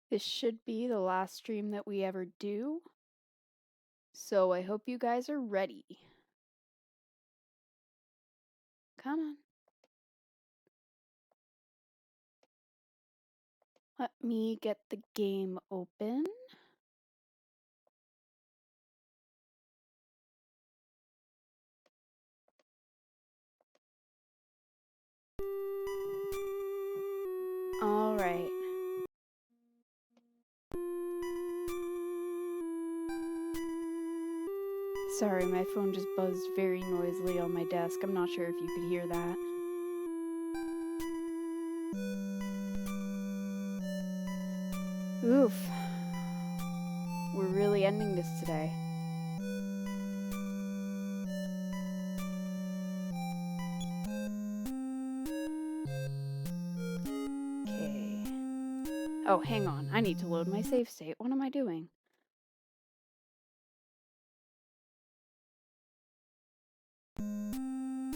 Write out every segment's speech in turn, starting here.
This should be the last stream that we ever do, so I hope you guys are ready. Come on. Let me get the game open. All right. Sorry, my phone just buzzed very noisily on my desk. I'm not sure if you could hear that. Oof. We're really ending this today. Okay. Oh, hang on. I need to load my save state. What am I doing?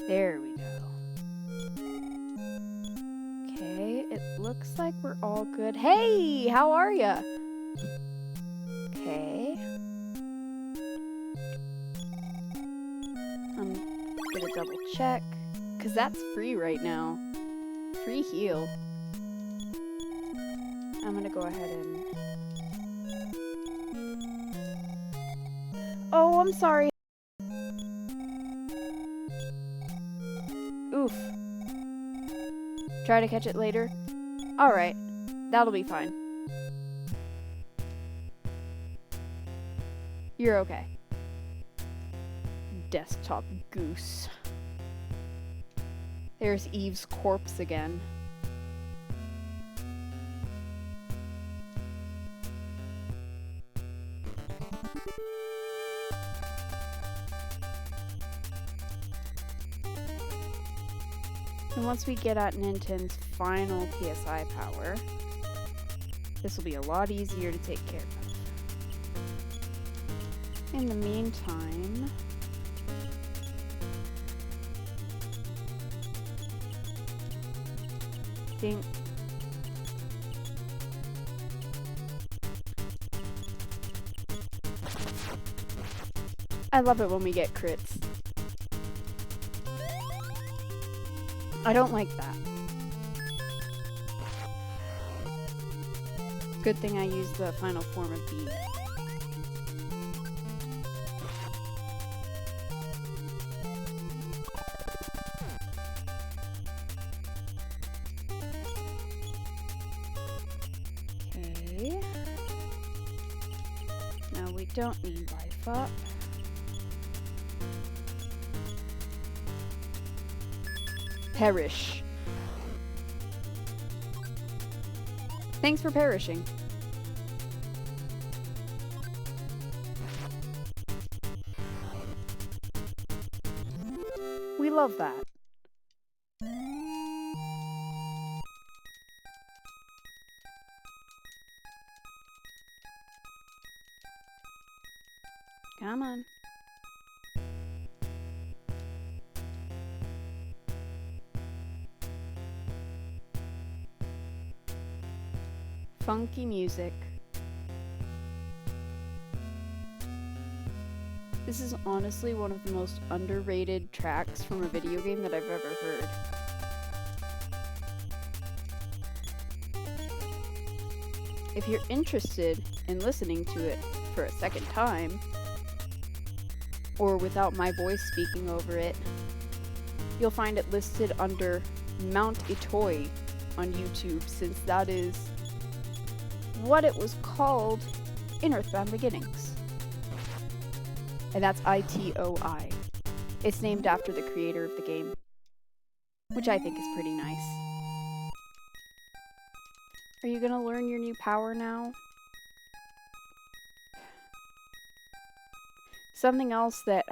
There we go. Okay, it looks like we're all good. Hey, how are ya? Okay. I'm gonna double check, because that's free right now. Free heal. I'm gonna go ahead and... Oh, I'm sorry. Oof. Try to catch it later. Alright, that'll be fine. You're okay. Desktop goose. There's Eve's corpse again. And once we get at Ninten's final PSI power, this will be a lot easier to take care of. In the meantime, I love it when we get crits. I don't like that. Good thing I used the final form of bead. Okay. Now we don't need life up. Perish. Thanks for perishing. We love that. Come on. Funky music. This is honestly one of the most underrated tracks from a video game that I've ever heard. If you're interested in listening to it for a second time, or without my voice speaking over it, you'll find it listed under Mount Itoy on YouTube, since that is what it was called in Earthbound Beginnings. And that's I-T-O-I. It's named after the creator of the game, which I think is pretty nice. Are you gonna learn your new power now? Something else that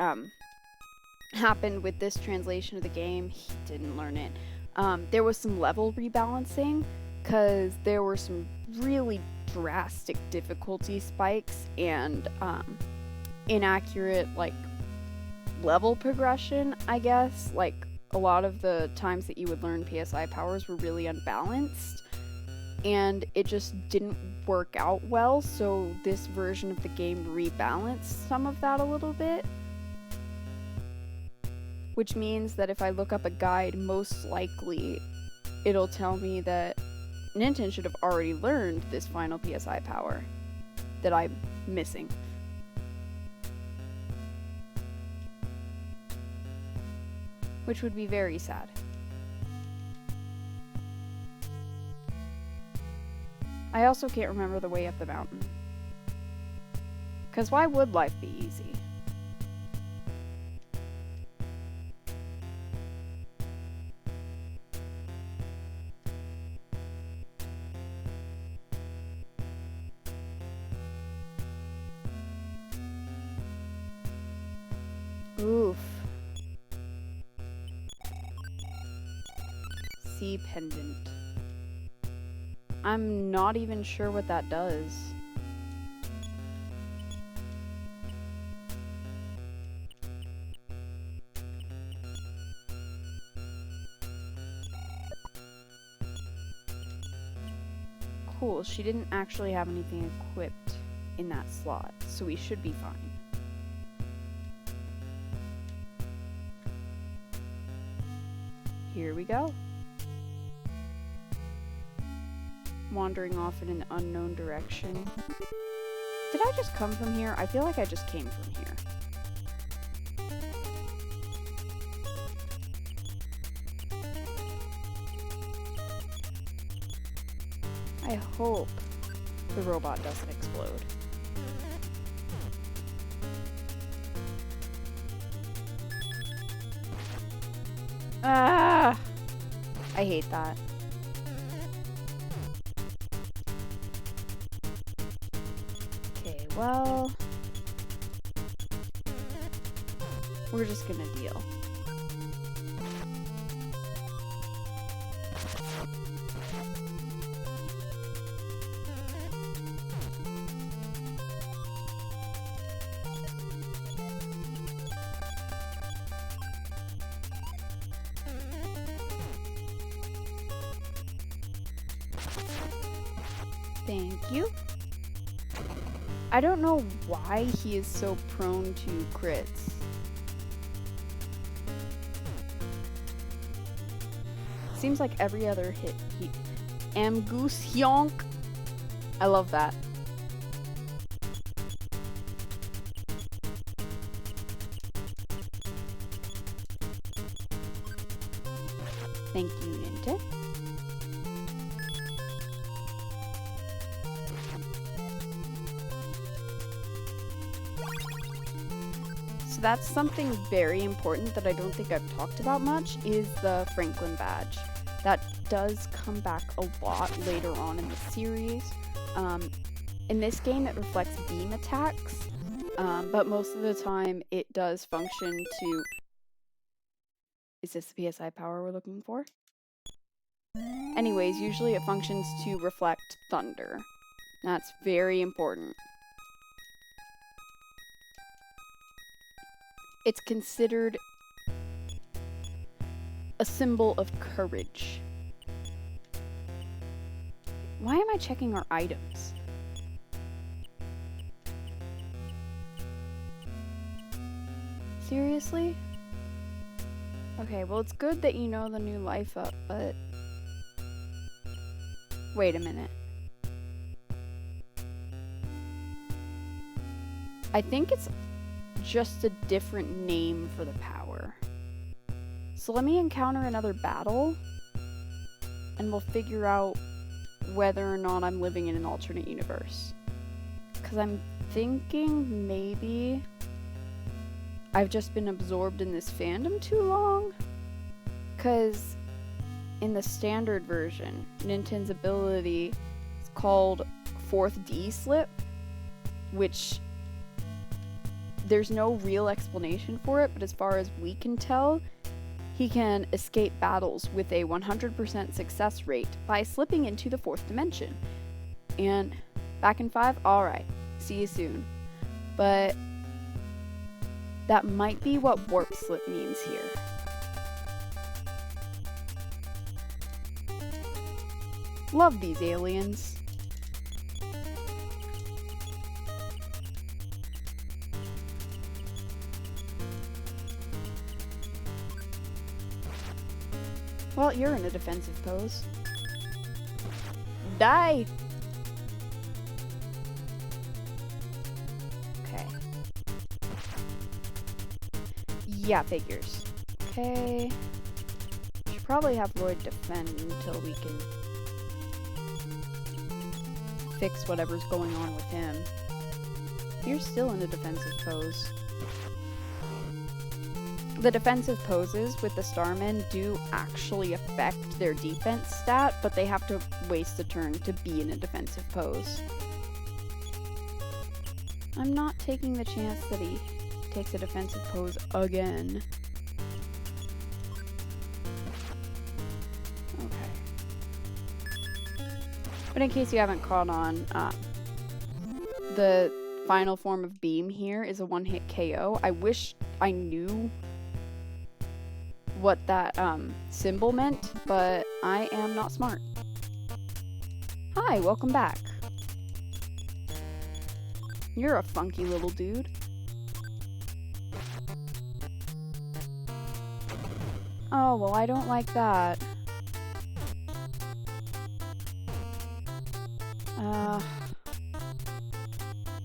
happened with this translation of the game, he didn't learn it. There was some level rebalancing, because there were some really drastic difficulty spikes and inaccurate like level progression, I guess. Like a lot of the times that you would learn PSI powers were really unbalanced. and it just didn't work out well, so this version of the game rebalanced some of that a little bit. Which means that if I look up a guide, most likely it'll tell me that Ninten should have already learned this final PSI power that I'm missing. Which would be very sad. I also can't remember the way up the mountain. 'Cause why would life be easy? Oof. Sea pendant. I'm not even sure what that does. Cool, she didn't actually have anything equipped in that slot, so we should be fine. Here we go. Wandering off in an unknown direction. Did I just come from here? I feel like I just came from here. I hope the robot doesn't explode. Ah! I hate that. Okay, well... we're just gonna deal. Thank you. I don't know why he is so prone to crits. Seems like every other hit he... Amgoose I love that. Thank you, Ninten. So that's something very important that I don't think I've talked about much, is the Franklin badge. That does come back a lot later on in the series. In this game it reflects beam attacks, but most of the time it does function to... Is this the PSI power we're looking for? Anyways, usually it functions to reflect thunder. That's very important. It's considered a symbol of courage. Why am I checking our items? Seriously? Okay, well it's good that you know the new life up, but... Wait a minute. I think it's just a different name for the power. So let me encounter another battle, and we'll figure out whether or not I'm living in an alternate universe. Because I'm thinking maybe I've just been absorbed in this fandom too long. Because in the standard version, Ninten's ability is called 4th D slip, which there's no real explanation for it, but as far as we can tell, he can escape battles with a 100% success rate by slipping into the 4th dimension. And back in 5, alright, see you soon. But that might be what warp slip means here. Love these aliens. Well, you're in a defensive pose. Die! Okay. Yeah, figures. Okay. Should probably have Lloyd defend until we can fix whatever's going on with him. You're still in a defensive pose. The defensive poses with the Starmen do actually affect their defense stat, but they have to waste a turn to be in a defensive pose. I'm not taking the chance that he takes a defensive pose again. Okay. But in case you haven't caught on, the final form of Beam here is a one-hit KO. I wish I knew what that symbol meant, but I am not smart. Hi, welcome back. You're a funky little dude. Oh, well, I don't like that.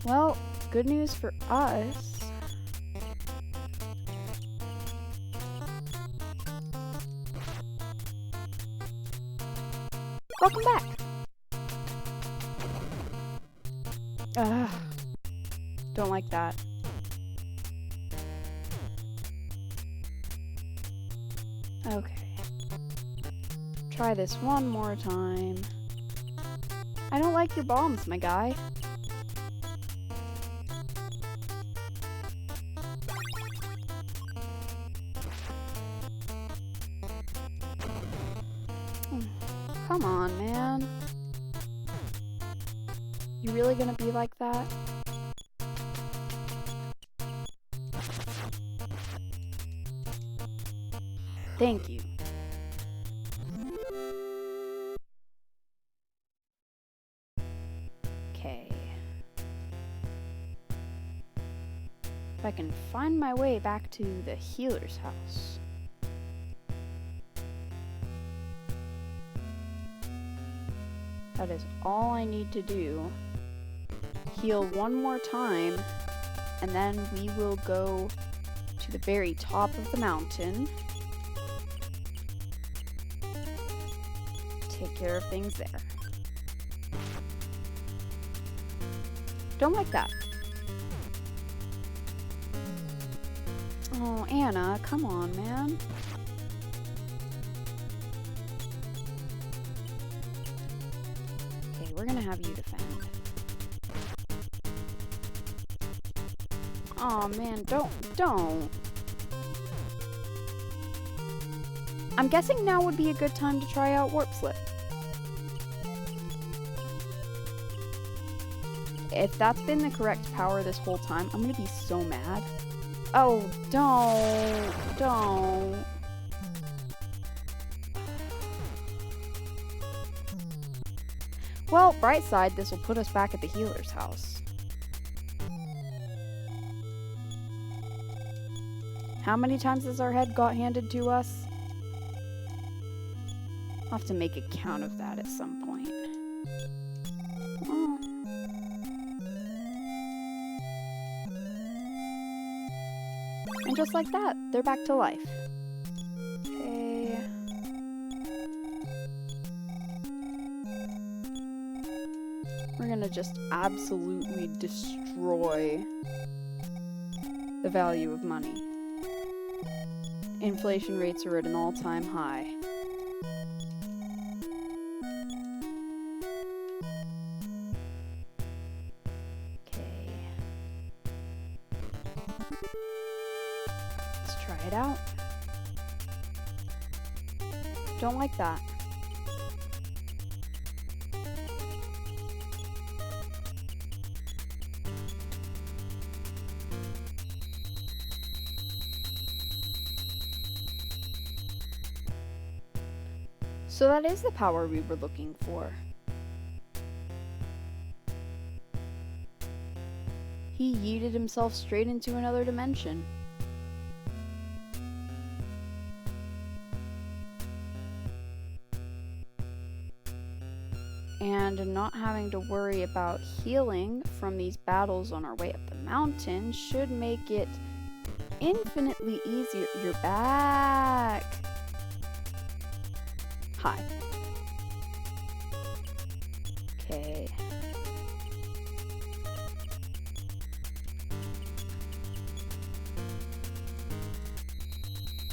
Well, good news for us. Welcome back! Don't like that. Okay. Try this one more time. I don't like your bombs, my guy. Come on, man. You really gonna be like that? Thank you. Okay. If I can find my way back to the healer's house. That is all I need to do. Heal one more time, and then we will go to the very top of the mountain. Take care of things there. Don't like that. Oh, Anna, come on, man. Okay, we're gonna have you defend. Oh man, don't. I'm guessing now would be a good time to try out Warp Slip. If that's been the correct power this whole time, I'm gonna be so mad. Oh, don't. Well, bright side, this will put us back at the healer's house. How many times has our head got handed to us? I'll have to make a count of that at some point. Oh. And just like that, they're back to life. Okay. We're gonna just absolutely destroy the value of money. Inflation rates are at an all-time high. Okay. Let's try it out. Don't like that. So that is the power we were looking for. He yeeted himself straight into another dimension. And not having to worry about healing from these battles on our way up the mountain should make it infinitely easier. You're back! Hi. Okay.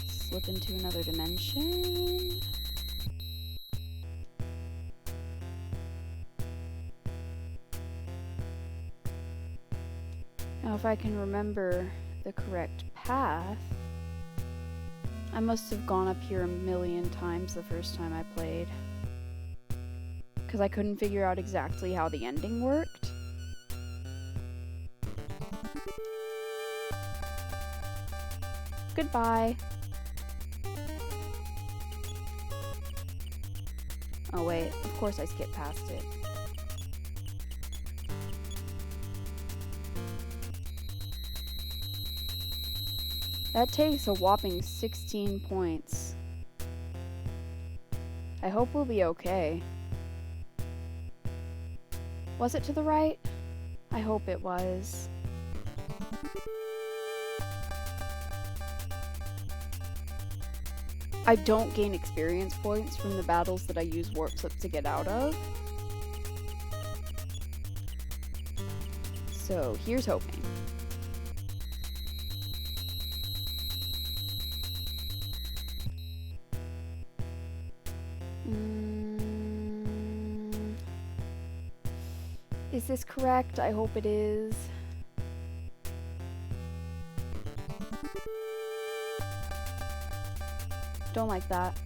Slip into another dimension. Now, if I can remember the correct path, I must have gone up here a million times the first time I played, because I couldn't figure out exactly how the ending worked. Goodbye. Oh wait, of course I skipped past it. That takes a whopping 16 points. I hope we'll be okay. Was it to the right? I hope it was. I don't gain experience points from the battles that I use Warp Slip to get out of. So here's hoping. Is this correct? I hope it is. Don't like that.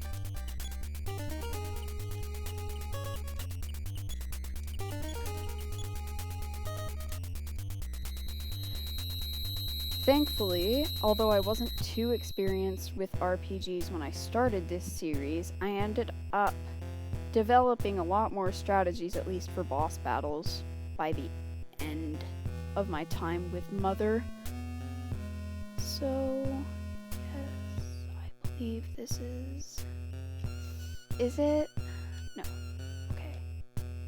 Thankfully, although I wasn't too experienced with RPGs when I started this series, I ended up developing a lot more strategies, at least for boss battles, by the end of my time with Mother. So, yes, I believe this is it? No. Okay.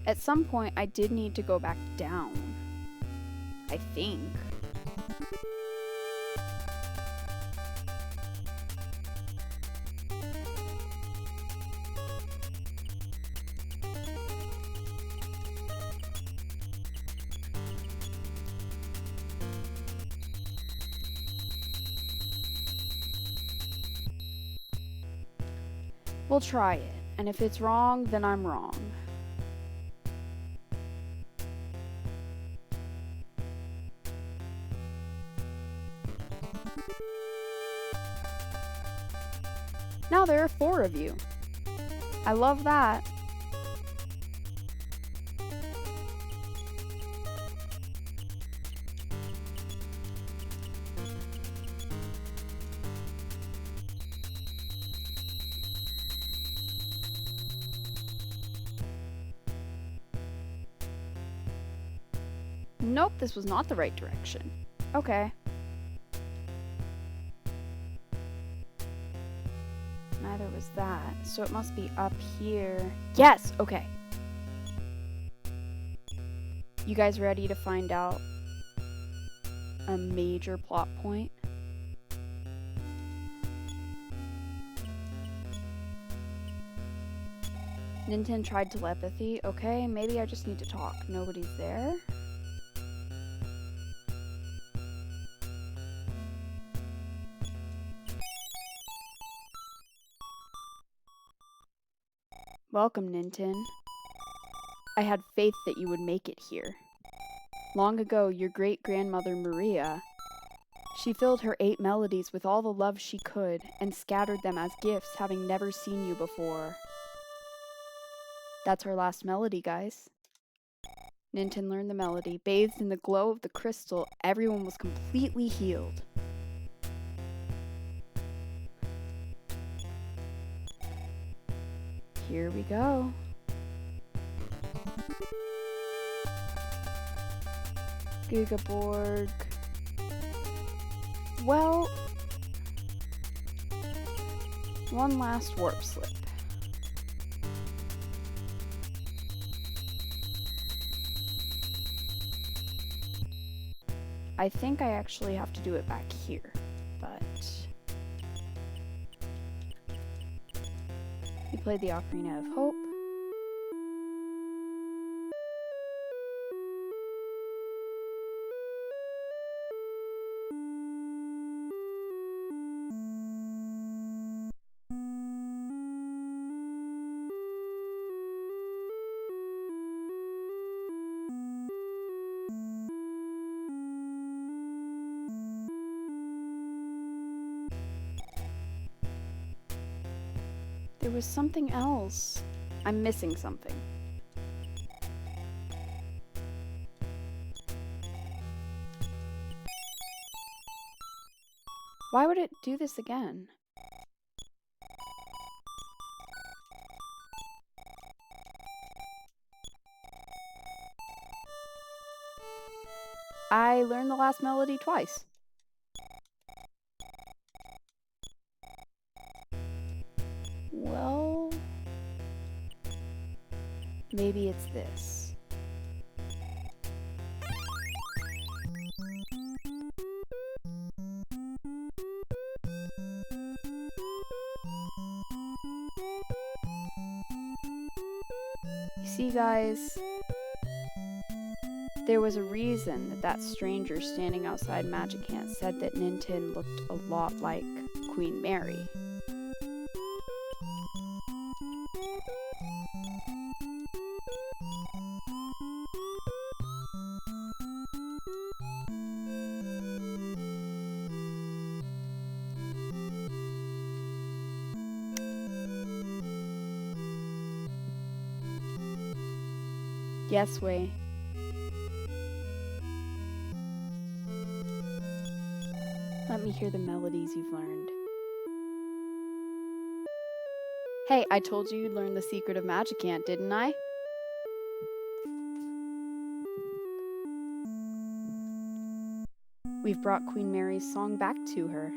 At some point, I did need to go back down, I think. We'll try it, and if it's wrong, then I'm wrong. Now there are 4 of you. I love that. Nope, this was not the right direction. Okay. Neither was that, so it must be up here. Yes! Okay. You guys ready to find out a major plot point? Ninten tried telepathy. Okay, maybe I just need to talk. Nobody's there? Welcome, Ninten. I had faith that you would make it here. Long ago, your great-grandmother Maria, she filled her 8 melodies with all the love she could and scattered them as gifts, having never seen you before. That's her last melody, guys. Ninten learned the melody. Bathed in the glow of the crystal, everyone was completely healed. Here we go. Gigaborg. Well, one last warp slip. I think I actually have to do it back here, but we played the Ocarina of Hope. There was something else. I'm missing something. Why would it do this again? I learned the last melody twice. Well, maybe it's this. You see, guys, there was a reason that that stranger standing outside Magicant said that Ninten looked a lot like Queen Mary. Yes, Wei. Let me hear the melodies you've learned. Hey, I told you you'd learn the secret of Magicant, didn't I? We've brought Queen Mary's song back to her.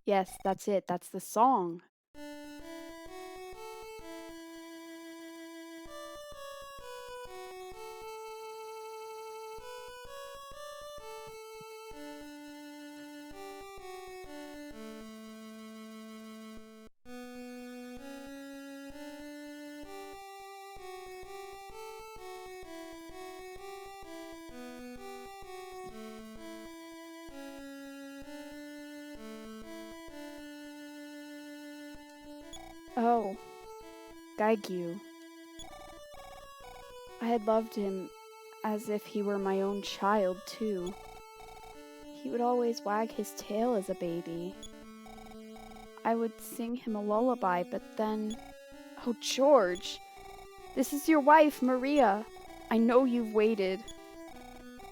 Yes, that's it. That's the song. Oh, Gaigyu. I had loved him as if he were my own child, too. He would always wag his tail as a baby. I would sing him a lullaby, but then... Oh, George! This is your wife, Maria! I know you've waited.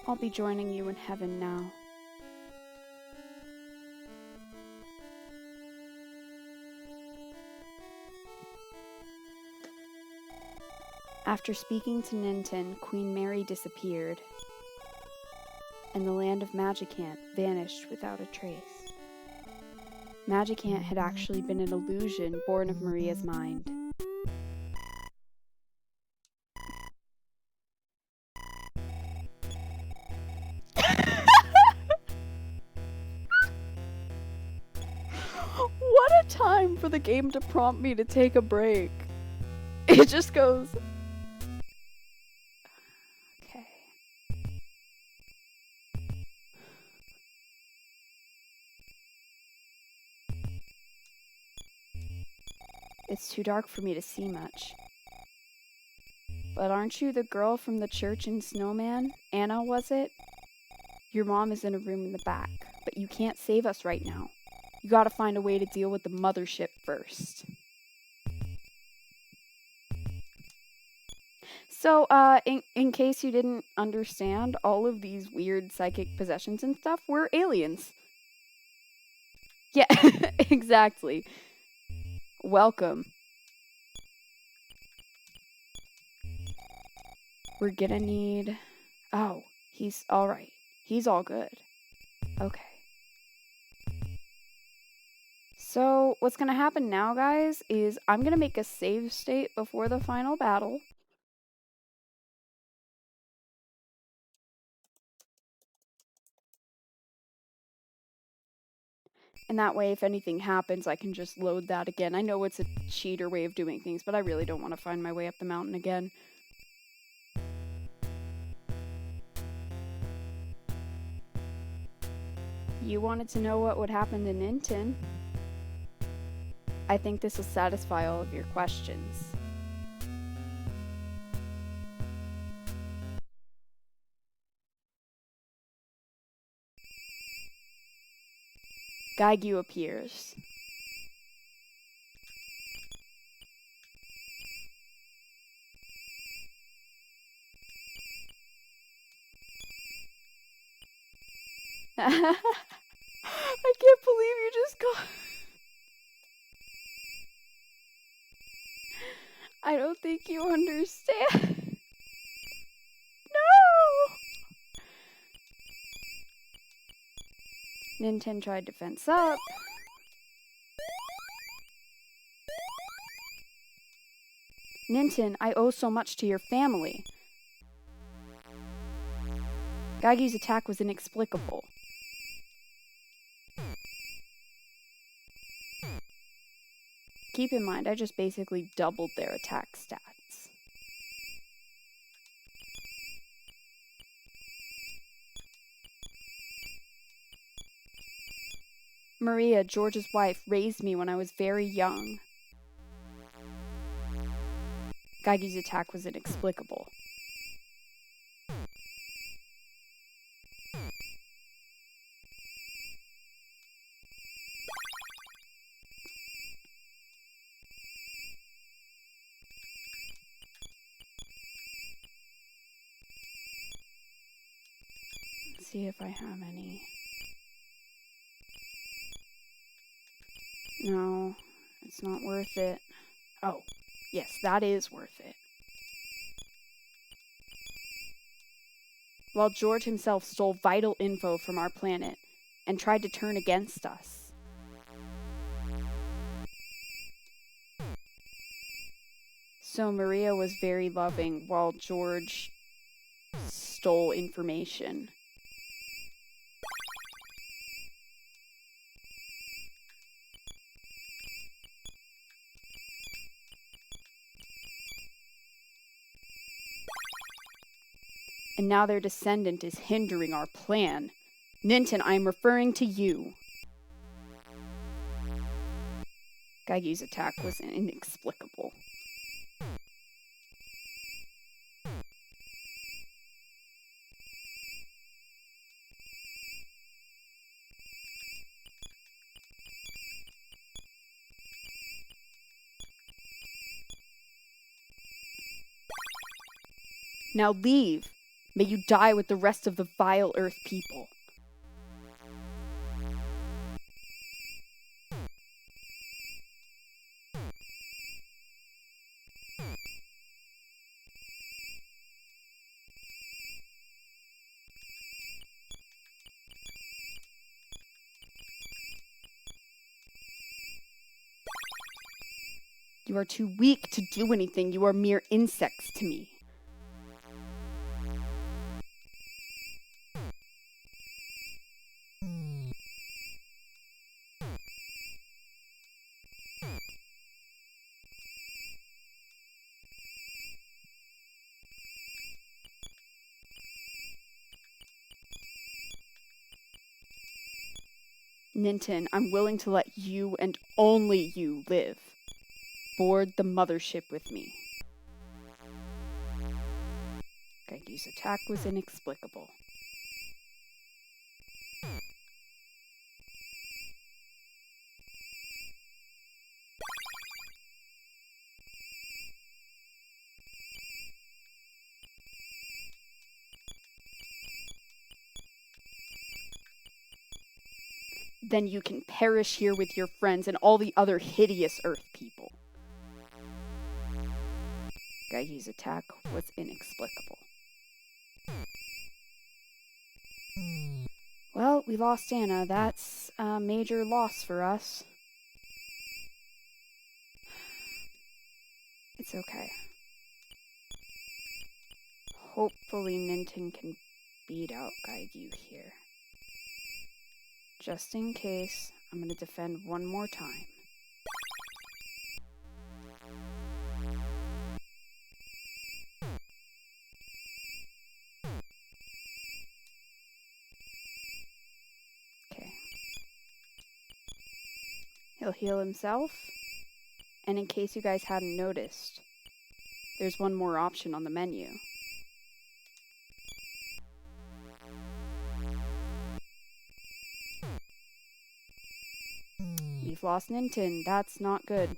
I'll be joining you in heaven now. After speaking to Ninten, Queen Mary disappeared, and the land of Magicant vanished without a trace. Magicant had actually been an illusion born of Maria's mind. What a time for the game to prompt me to take a break. It just goes... It's too dark for me to see much. But aren't you the girl from the church in Snowman? Anna, was it? Your mom is in a room in the back, but you can't save us right now. You gotta find a way to deal with the mothership first. So, in case you didn't understand, all of these weird psychic possessions and stuff were aliens. Yeah, exactly. Welcome. We're gonna need... Oh, he's alright. He's all good. Okay. So, what's gonna happen now, guys, is I'm gonna make a save state before the final battle. And that way, if anything happens, I can just load that again. I know it's a cheater way of doing things, but I really don't want to find my way up the mountain again. You wanted to know what would happen to Ninten. I think this will satisfy all of your questions. Gaigyu appears. I can't believe you just got... I don't think you understand. No! Ninten tried to fence up. Ninten, I owe so much to your family. Gagyu's attack was inexplicable. Keep in mind, I just basically doubled their attack stats. Maria, George's wife, raised me when I was very young. Gagyu's attack was inexplicable. Let's see if I have any. No, it's not worth it. Oh, yes, that is worth it. While George himself stole vital info from our planet and tried to turn against us. So Maria was very loving while George stole information. And now their descendant is hindering our plan. Ninten, I am referring to you. Gagyu's attack was inexplicable. Now leave. May you die with the rest of the vile Earth people. You are too weak to do anything. You are mere insects to me. Ninten, I'm willing to let you and only you live. Board the mothership with me. Gagyu's attack was inexplicable. then you can perish here with your friends and all the other hideous Earth people. Gaigyu's attack was inexplicable. Well, we lost Anna. That's a major loss for us. It's okay. Hopefully Ninten can beat out Gaigyu here. Just in case, I'm going to defend one more time. Okay. He'll heal himself. And in case you guys hadn't noticed, there's one more option on the menu. We've lost Ninten. That's not good.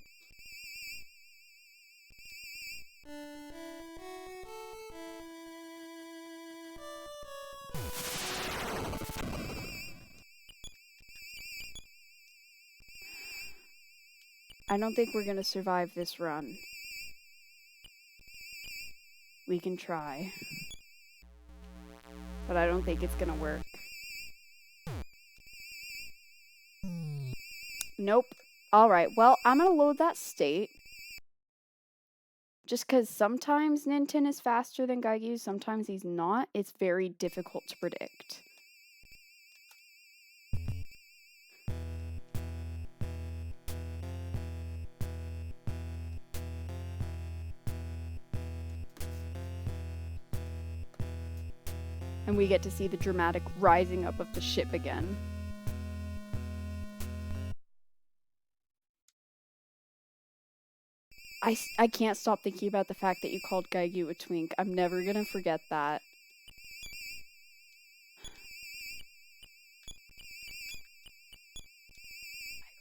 I don't think we're gonna survive this run. We can try. But I don't think it's gonna work. Nope. Alright, well, I'm gonna load that state. Just because sometimes Ninten is faster than Gaigyu, sometimes he's not. It's very difficult to predict. And we get to see the dramatic rising up of the ship again. I can't stop thinking about the fact that you called Gaigyu a twink. I'm never gonna forget that.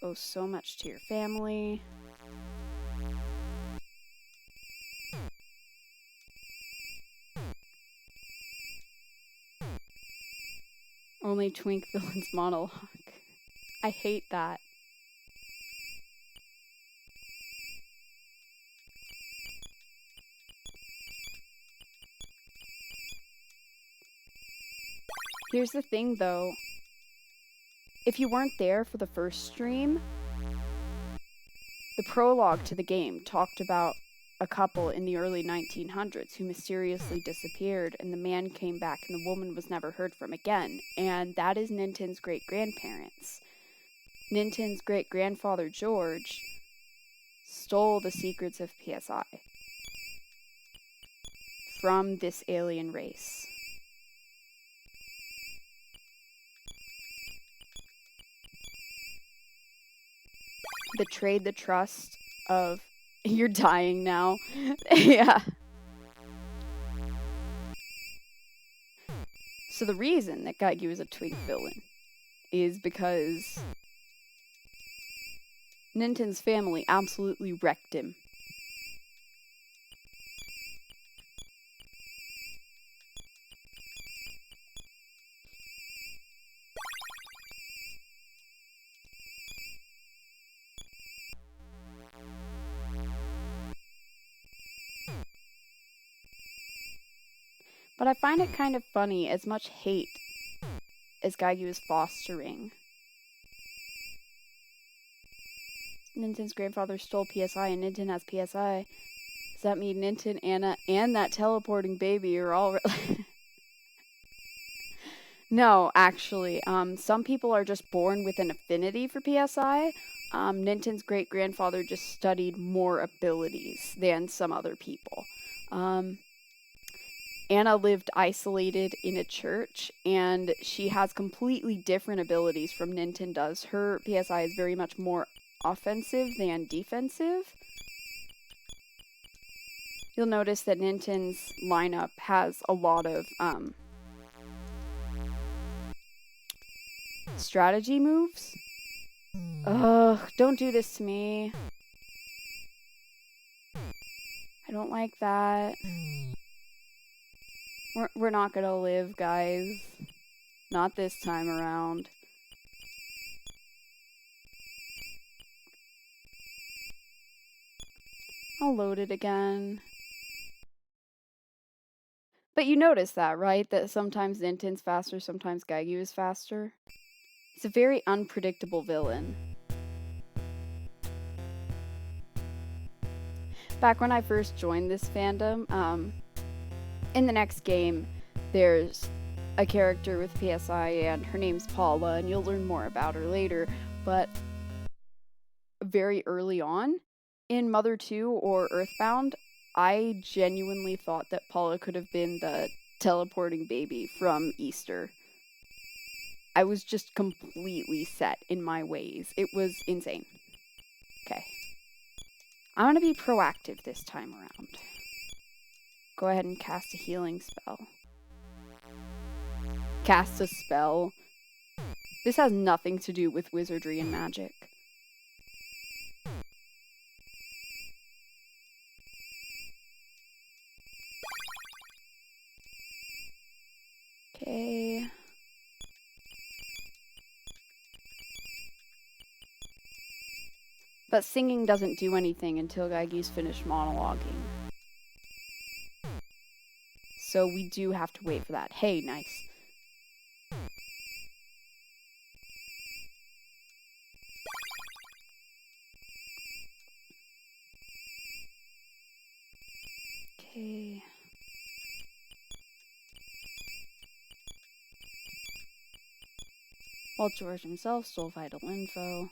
I owe so much to your family. Only twink villains monologue. I hate that. Here's the thing, though. If you weren't there for the first stream, the prologue to the game talked about a couple in the early 1900s who mysteriously disappeared, and the man came back and the woman was never heard from again. And that is Ninten's great-grandparents. Ninten's great-grandfather, George, stole the secrets of PSI from this alien race. Betrayed the trust of... You're dying now. Yeah. So the reason that Gaigyu is a twink villain is because Ninten's family absolutely wrecked him. But I find it kind of funny, as much hate as Gaigyu is fostering. Ninten's grandfather stole PSI and Ninten has PSI. Does that mean Ninten, Anna, and that teleporting baby are all... No, actually. Some people are just born with an affinity for PSI. Ninten's great-grandfather just studied more abilities than some other people. Anna lived isolated in a church, and she has completely different abilities from Ninten does. Her PSI is very much more offensive than defensive. You'll notice that Ninten's lineup has a lot of strategy moves. Ugh, don't do this to me. I don't like that. We're not gonna live, guys. Not this time around. I'll load it again. But you notice that, right? That sometimes Ninten's faster, sometimes Gaigu is faster. It's a very unpredictable villain. Back when I first joined this fandom, in the next game, there's a character with PSI, and her name's Paula, and you'll learn more about her later. But very early on, in Mother 2 or Earthbound, I genuinely thought that Paula could have been the teleporting baby from Easter. I was just completely set in my ways. It was insane. Okay. I'm going to be proactive this time around. Go ahead and cast a healing spell. Cast a spell. This has nothing to do with wizardry and magic. Okay. But singing doesn't do anything until Gaigu's finished monologuing. So we do have to wait for that. Hey, nice. Okay. While George himself stole vital info.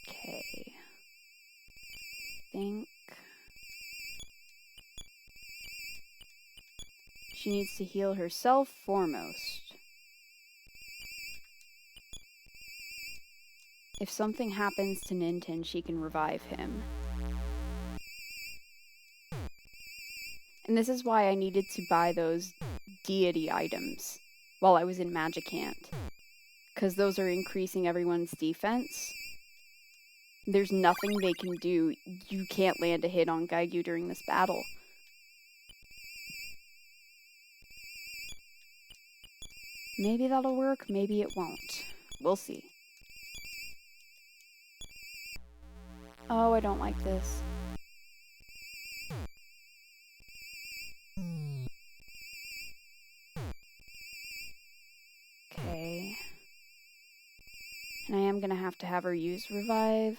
Okay. Think. She needs to heal herself foremost. If something happens to Ninten, she can revive him. And this is why I needed to buy those deity items while I was in Magicant. Because those are increasing everyone's defense. There's nothing they can do. You can't land a hit on Gaigu during this battle. Maybe that'll work, maybe it won't. We'll see. Oh, I don't like this. Okay. And I am gonna have to have her use revive.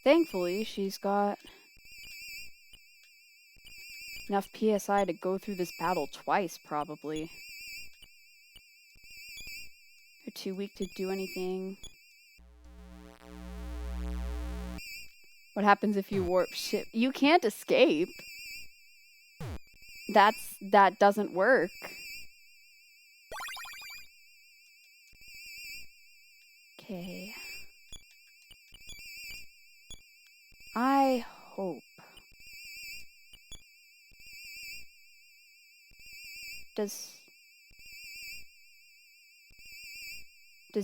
Thankfully, she's got enough PSI to go through this battle twice, probably. You're too weak to do anything. What happens if you warp ship? You can't escape. That doesn't work. Okay. I hope. Does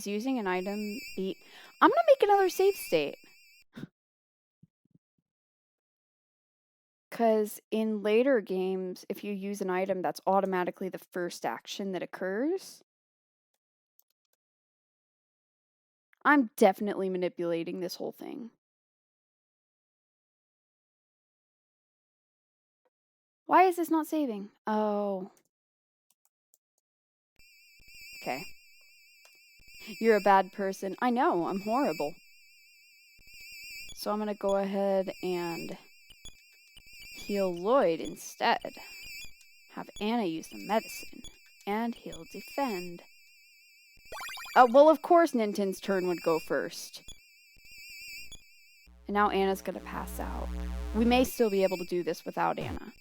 using an item beat? I'm gonna make another save state. Because in later games, if you use an item, that's automatically the first action that occurs. I'm definitely manipulating this whole thing. Why is this not saving? Oh. Okay. You're a bad person. I know, I'm horrible. So I'm gonna go ahead and heal Lloyd instead. Have Anna use the medicine. And he'll defend. Well, of course Ninten's turn would go first. And now Anna's gonna pass out. We may still be able to do this without Anna.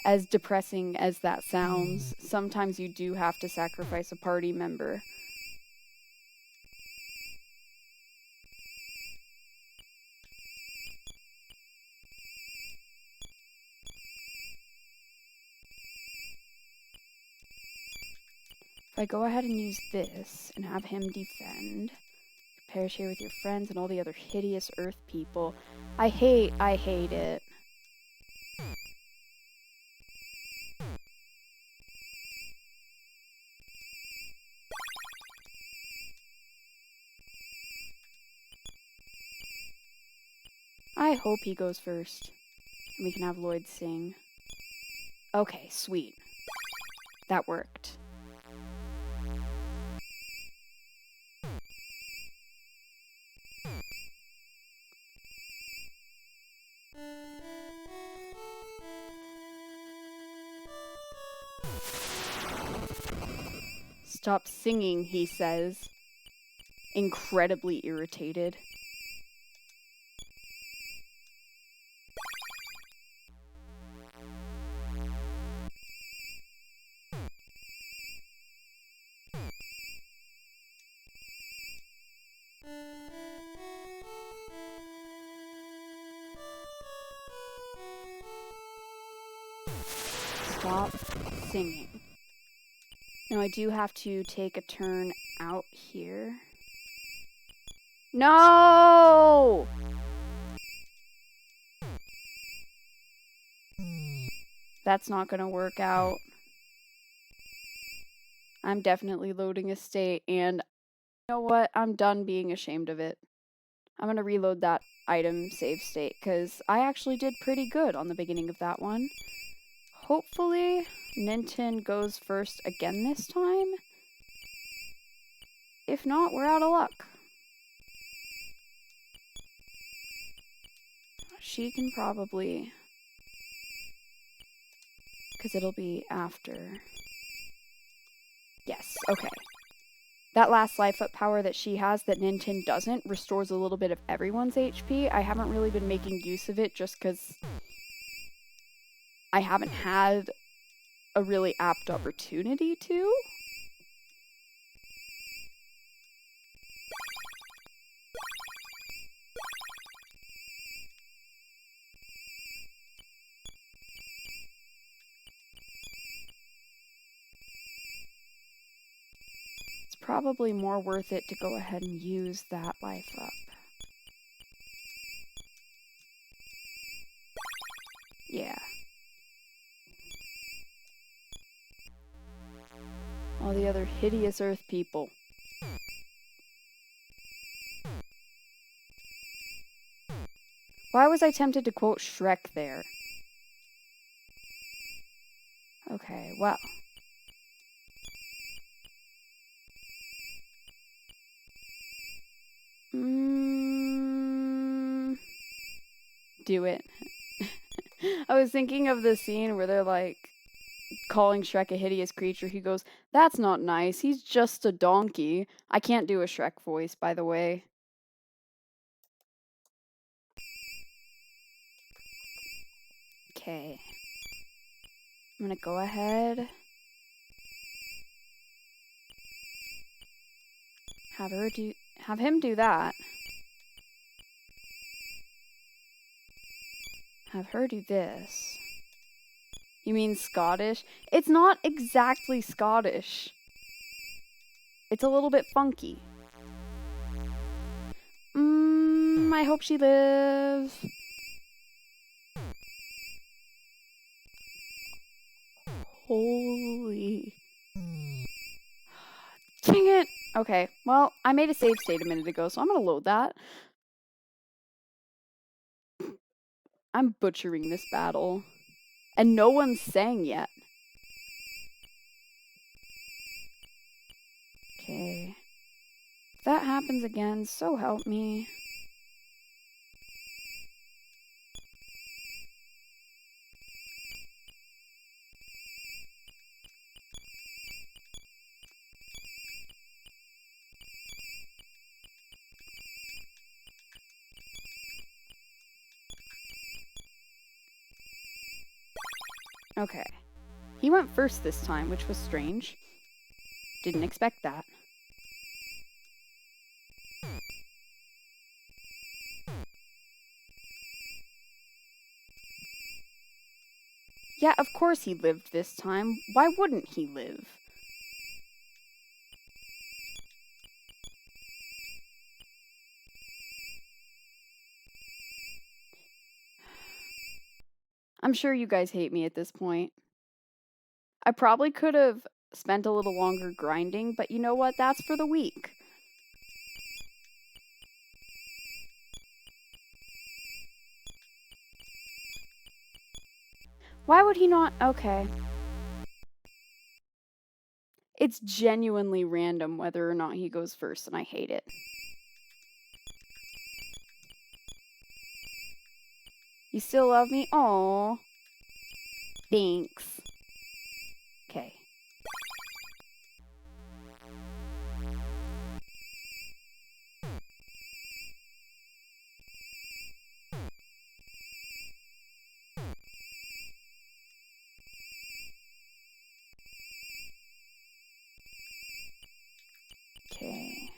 As depressing as that sounds, sometimes you do have to sacrifice a party member. If I go ahead and use this and have him defend, perish here with your friends and all the other hideous earth people. I hate it. I hope he goes first. And we can have Lloyd sing. Okay, sweet. That worked. Stop singing, he says. Incredibly irritated. Stop singing. Now I do have to take a turn out here. No! That's not gonna work out. I'm definitely loading a state, and you know what? I'm done being ashamed of it. I'm gonna reload that item save state, because I actually did pretty good on the beginning of that one. Hopefully, Ninten goes first again this time. If not, we're out of luck. She can probably... because it'll be after. Yes, okay. That last life up power that she has that Ninten doesn't restores a little bit of everyone's HP. I haven't really been making use of it just because I haven't had a really apt opportunity to. It's probably more worth it to go ahead and use that life up. Yeah. All the other hideous earth people. Why was I tempted to quote Shrek there? Okay, well. Do it. I was thinking of the scene where they're like calling Shrek a hideous creature. He goes, "That's not nice. He's just a donkey." I can't do a Shrek voice, by the way. Okay. I'm gonna go ahead. Have him do that. Have her do this. You mean Scottish? It's not exactly Scottish. It's a little bit funky. I hope she lives. Holy. Dang it. Okay, well, I made a save state a minute ago, so I'm gonna load that. I'm butchering this battle. And no one's sang yet. Okay. If that happens again, so help me. Okay. He went first this time, which was strange. Didn't expect that. Yeah, of course he lived this time. Why wouldn't he live? I'm sure you guys hate me at this point. I probably could have spent a little longer grinding, but you know what? That's for the week. Why would he not? Okay. It's genuinely random whether or not he goes first, and I hate it. You still love me? Aww. Thanks. Okay. Okay.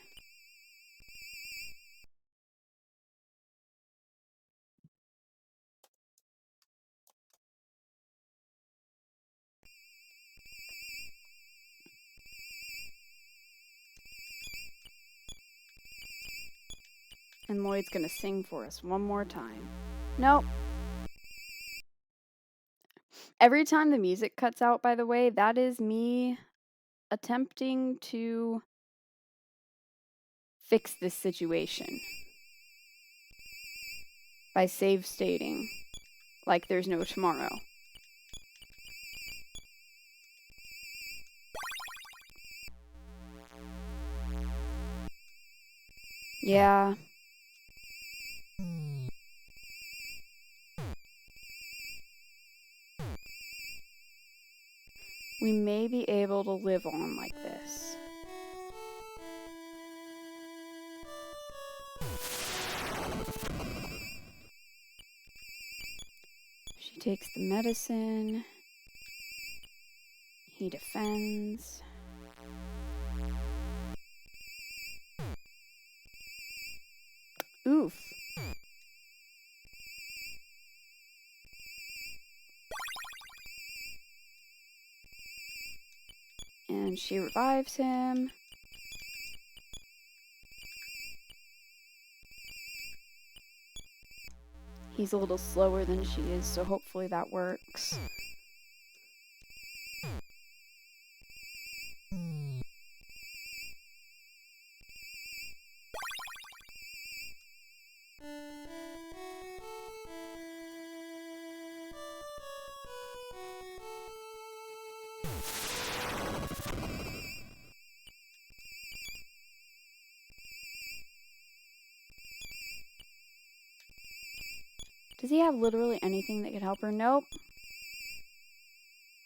And Lloyd's gonna sing for us one more time. Nope. Every time the music cuts out, by the way, that is me attempting to fix this situation by save stating like there's no tomorrow. Yeah. We may be able to live on like this. She takes the medicine. He defends. Oof. And she revives him. He's a little slower than she is, so hopefully that works. Does he have literally anything that could help her? Nope.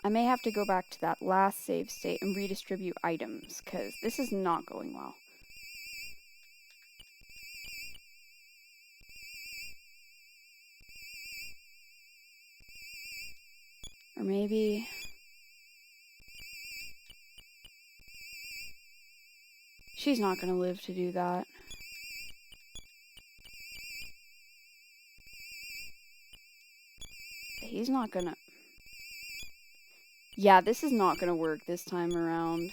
I may have to go back to that last save state and redistribute items, because this is not going well. Or maybe... she's not going to live to do that. He's not going to... yeah, this is not going to work this time around.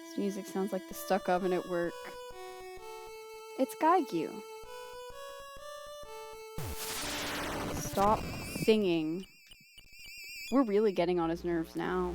This music sounds like the stuck oven at work. It's Gaigyu. Stop singing. We're really getting on his nerves now.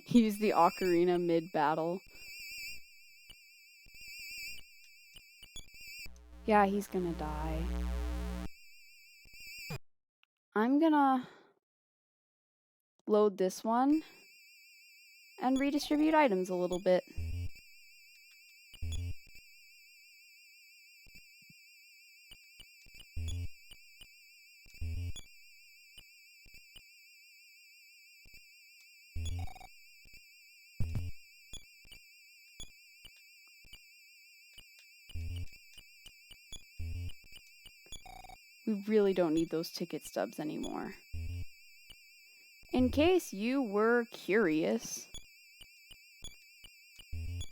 Use the ocarina mid-battle. Yeah, he's gonna die. I'm gonna load this one and redistribute items a little bit. We really don't need those ticket stubs anymore. In case you were curious,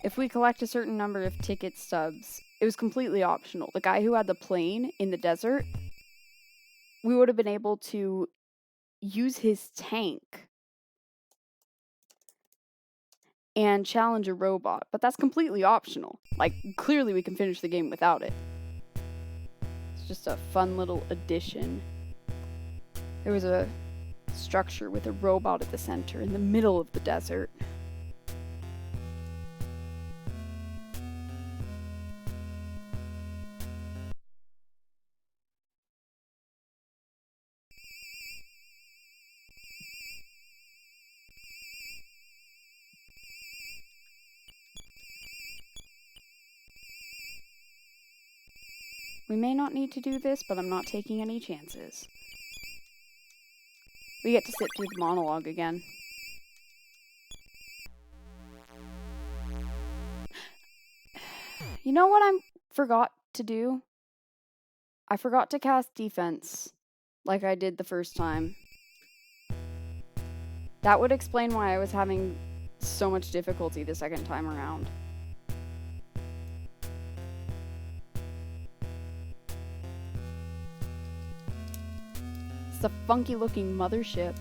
if we collect a certain number of ticket stubs, it was completely optional. The guy who had the plane in the desert, we would have been able to use his tank and challenge a robot, but that's completely optional. Like, clearly we can finish the game without it. It's just a fun little addition. There was a structure with a robot at the center in the middle of the desert. We may not need to do this, but I'm not taking any chances. We get to sit through the monologue again. You know what I forgot to do? I forgot to cast defense, like I did the first time. That would explain why I was having so much difficulty the second time around. It's a funky looking mothership.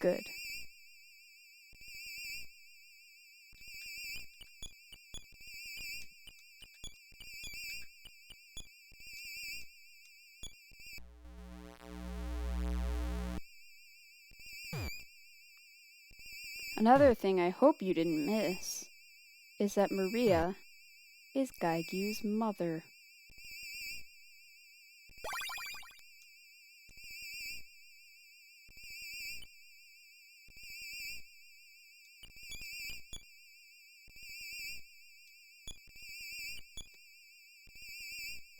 Good. Another thing I hope you didn't miss is that Maria is Gaigu's mother.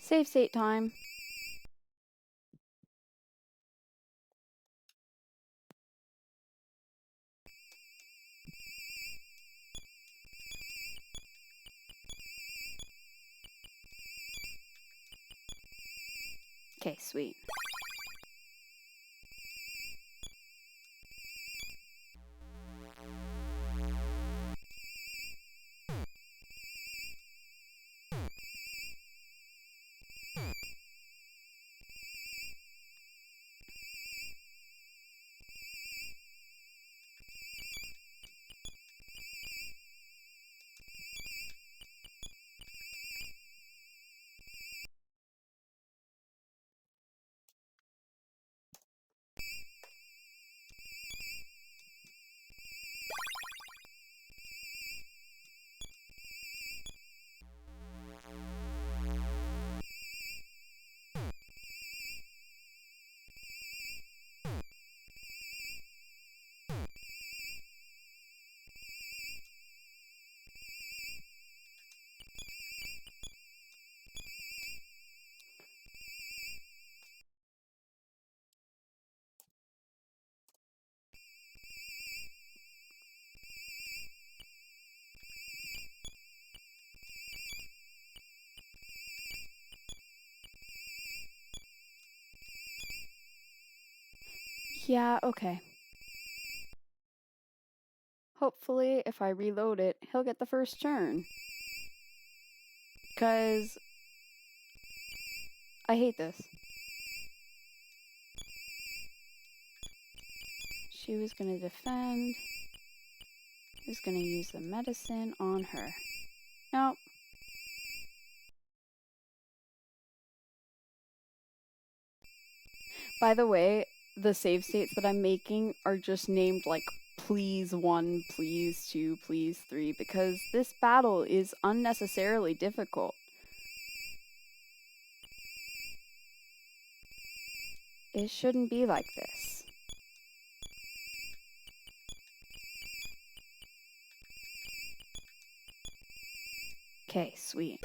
Save state time. Okay, sweet. Yeah, okay. Hopefully, if I reload it, he'll get the first turn. 'Cause I hate this. She was gonna defend. He was gonna use the medicine on her. Nope. By the way, the save states that I'm making are just named like please 1, please 2, please 3, because this battle is unnecessarily difficult. It shouldn't be like this. Okay, sweet.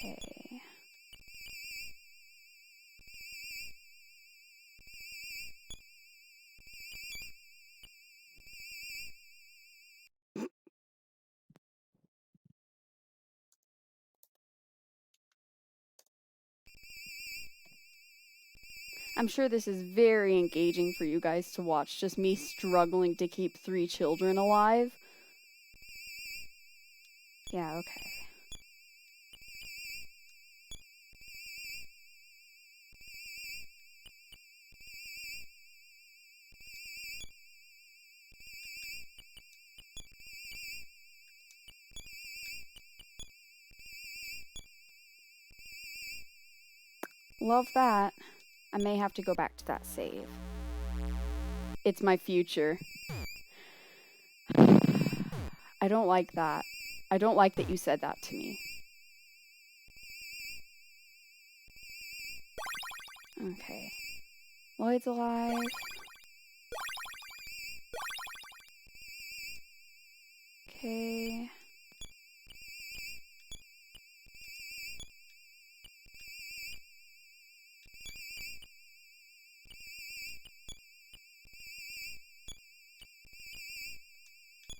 Okay. I'm sure this is very engaging for you guys to watch, just me struggling to keep 3 children alive. Yeah, okay. Love that. I may have to go back to that save. It's my future. I don't like that. I don't like that you said that to me. Okay. Lloyd's alive. Okay.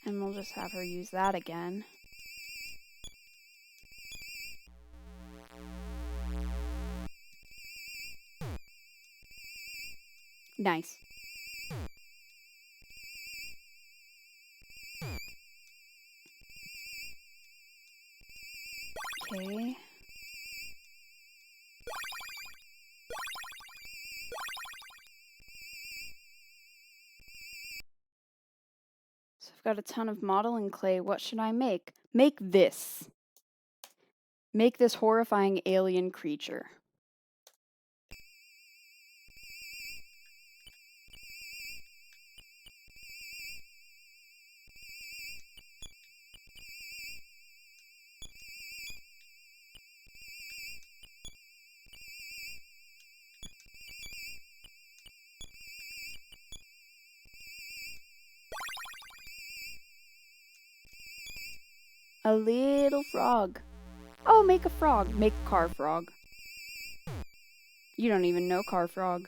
And we'll just have her use that again. Nice. Okay. So I've got a ton of modeling clay. What should I make? Make this. Make this horrifying alien creature. A little frog. Oh, make a frog. Make a car frog. You don't even know car frog.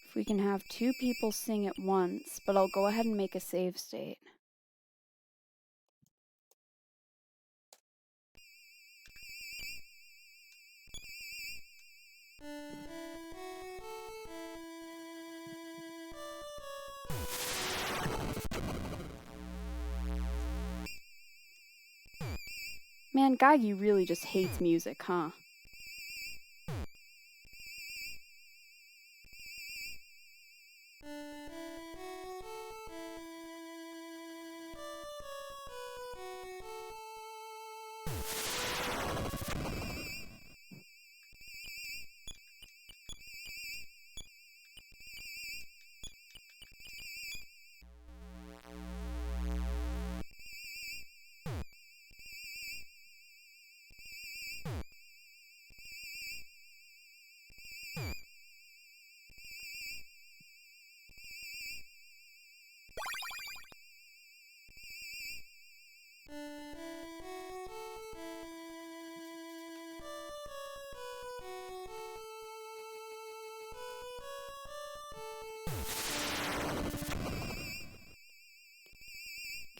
If we can have 2 people sing at once, but I'll go ahead and make a save state. Man, Gagi really just hates music, huh?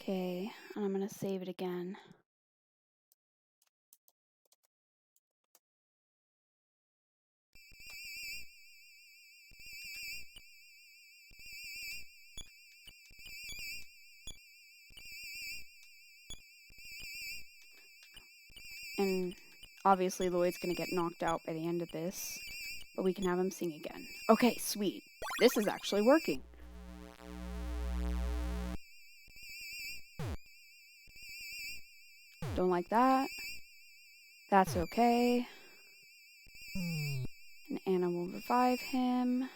Okay, and I'm gonna save it again. And obviously Lloyd's gonna get knocked out by the end of this. But we can have him sing again. Okay, sweet. This is actually working. Don't like that. That's okay. And Anna will revive him.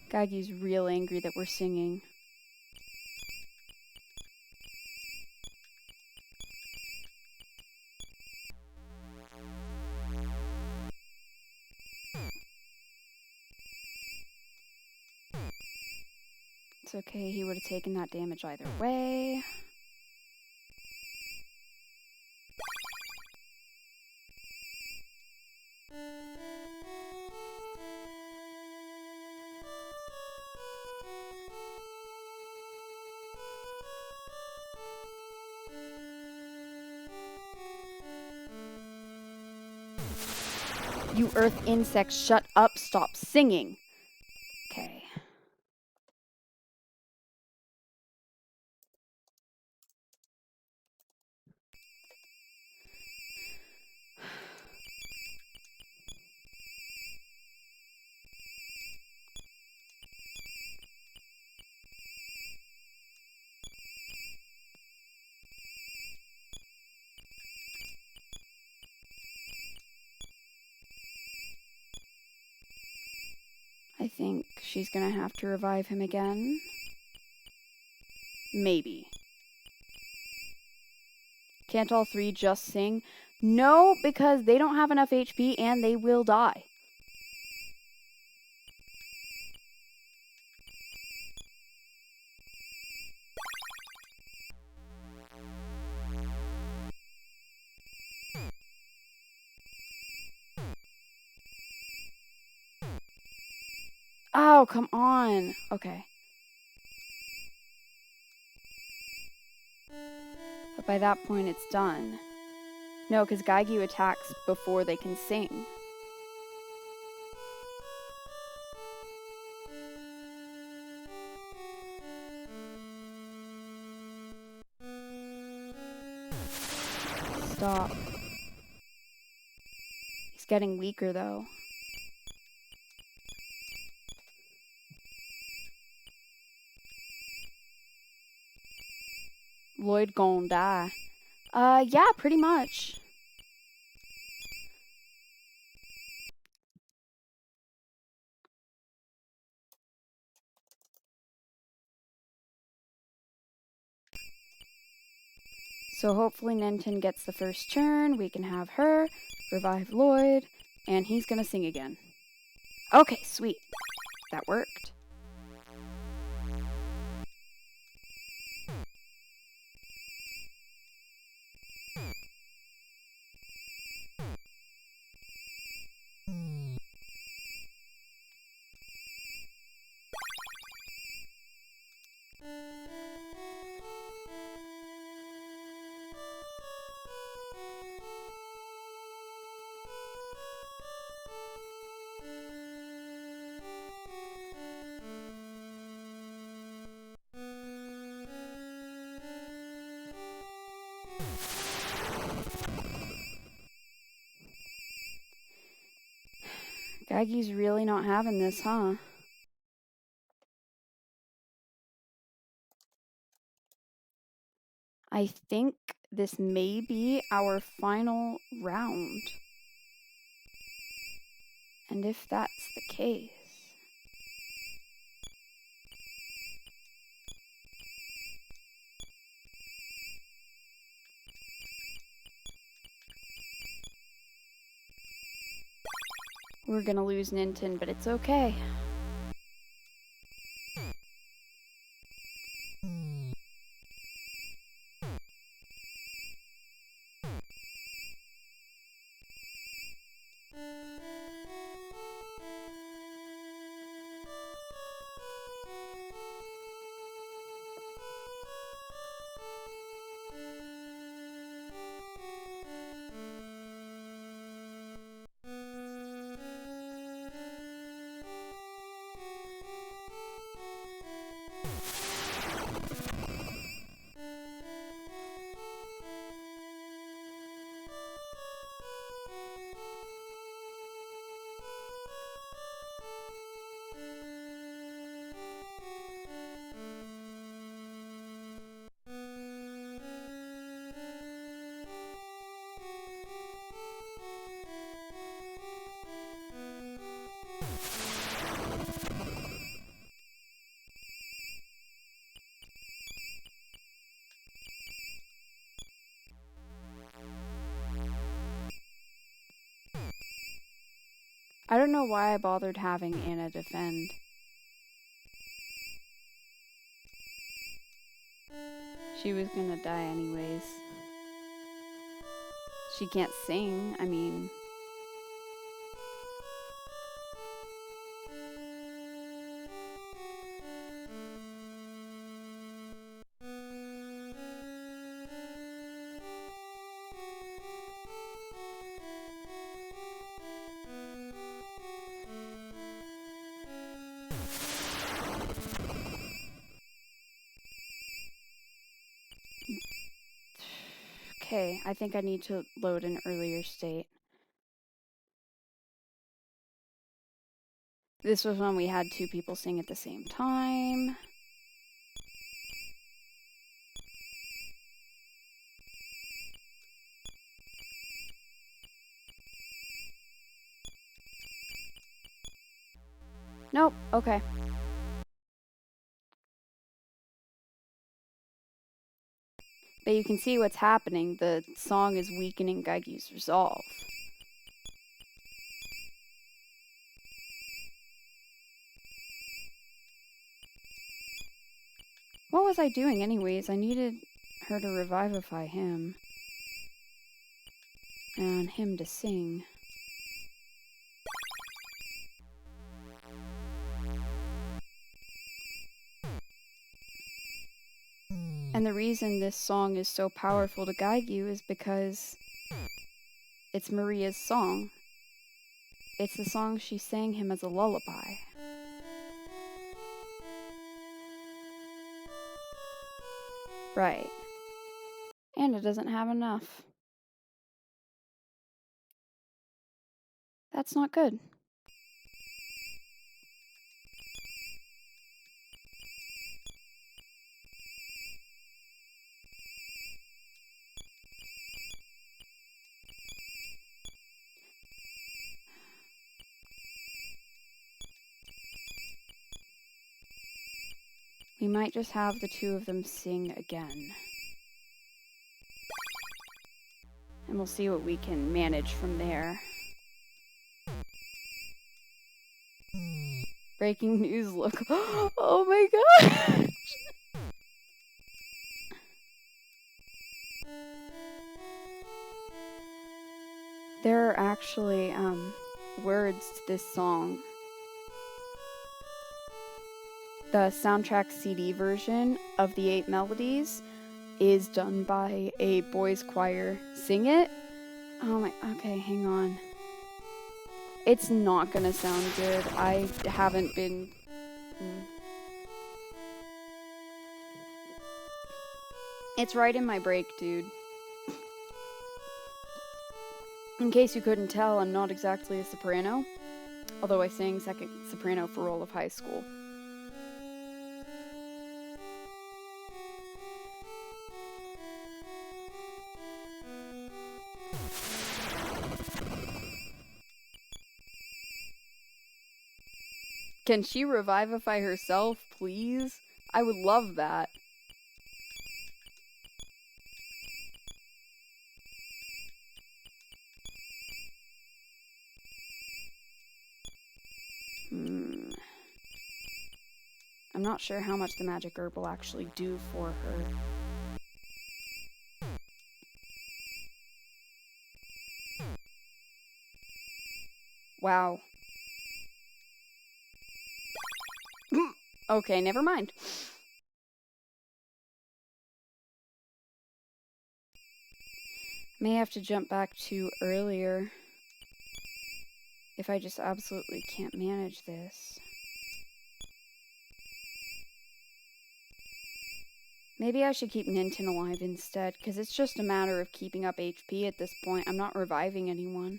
Geigy's real angry that we're singing. It's okay, he would have taken that damage either way. You earth insects, shut up, stop singing. Okay. I think she's gonna have to revive him again. Maybe. Can't all three just sing? No, because they don't have enough HP and they will die. Oh, come on. Okay. But by that point, it's done. No, because Geigy attacks before they can sing. Stop. He's getting weaker, though. Lloyd gon' die. Yeah, pretty much. So hopefully Ninten gets the first turn. We can have her revive Lloyd, and he's gonna sing again. Okay, sweet. That worked. Geigy's really not having this, huh? I think this may be our final round. And if that's the case... we're gonna lose Ninten, but it's okay. I don't know why I bothered having Anna defend. She was gonna die anyways. She can't sing, I mean... Okay, I think I need to load an earlier state. This was when we had two people sing at the same time. Nope, okay. But you can see what's happening. The song is weakening Geigyu's resolve. What was I doing anyways? I needed her to revivify him. And him to sing. And the reason this song is so powerful to Geigyu is because it's Maria's song. It's the song she sang him as a lullaby. Right. And it doesn't have enough. That's not good. We might just have the two of them sing again. And we'll see what we can manage from there. Breaking news, look. Oh my god! There are actually words to this song. The soundtrack CD version of the 8 melodies is done by a boys choir. Sing it? Oh my, okay, hang on. It's not gonna sound good. I haven't been... It's right in my break, dude. In case you couldn't tell, I'm not exactly a soprano, although I sang second soprano for all of high school. Can she revivify herself, please? I would love that. I'm not sure how much the magic herb will actually do for her. Wow. Okay, never mind. May have to jump back to earlier if I just absolutely can't manage this. Maybe I should keep Ninten alive instead, because it's just a matter of keeping up HP at this point. I'm not reviving anyone.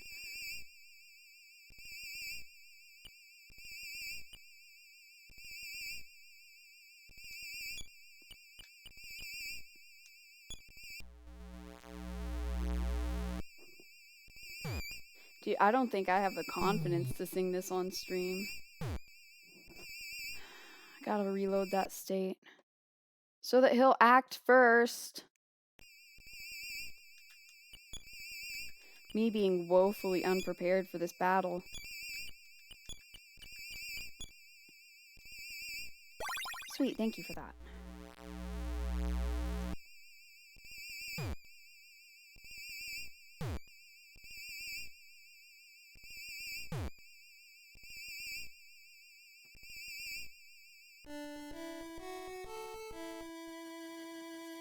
Dude, I don't think I have the confidence to sing this on stream. I gotta reload that state. So that he'll act first. Me being woefully unprepared for this battle. sweet. Thank you for that.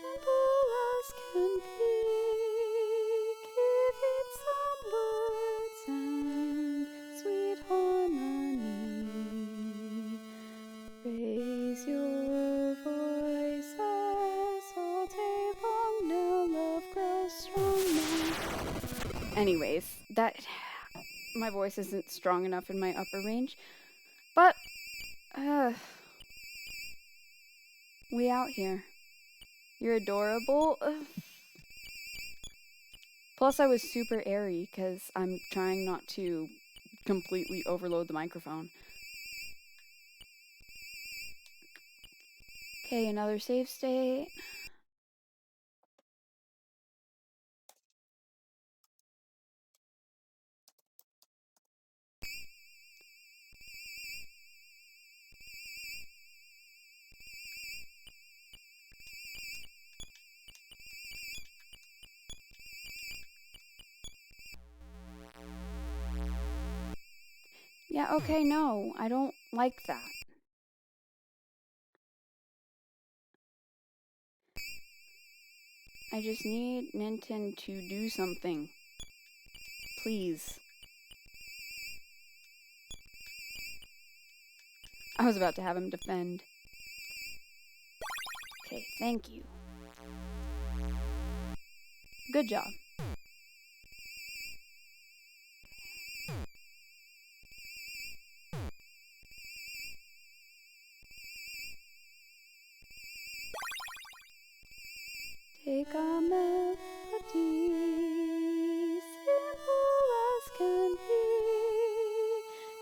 Simple as can be, give it some words and sweet harmony. Raise your voices all day long, now love grows strong. Anyways, my voice isn't strong enough in my upper range, but we out here. You're adorable. Plus, I was super airy because I'm trying not to completely overload the microphone. Okay, another save state. Yeah, okay, no, I don't like that. I just need Ninten to do something. Please. I was about to have him defend. Okay, thank you. Good job. Take a melody, simple as can be.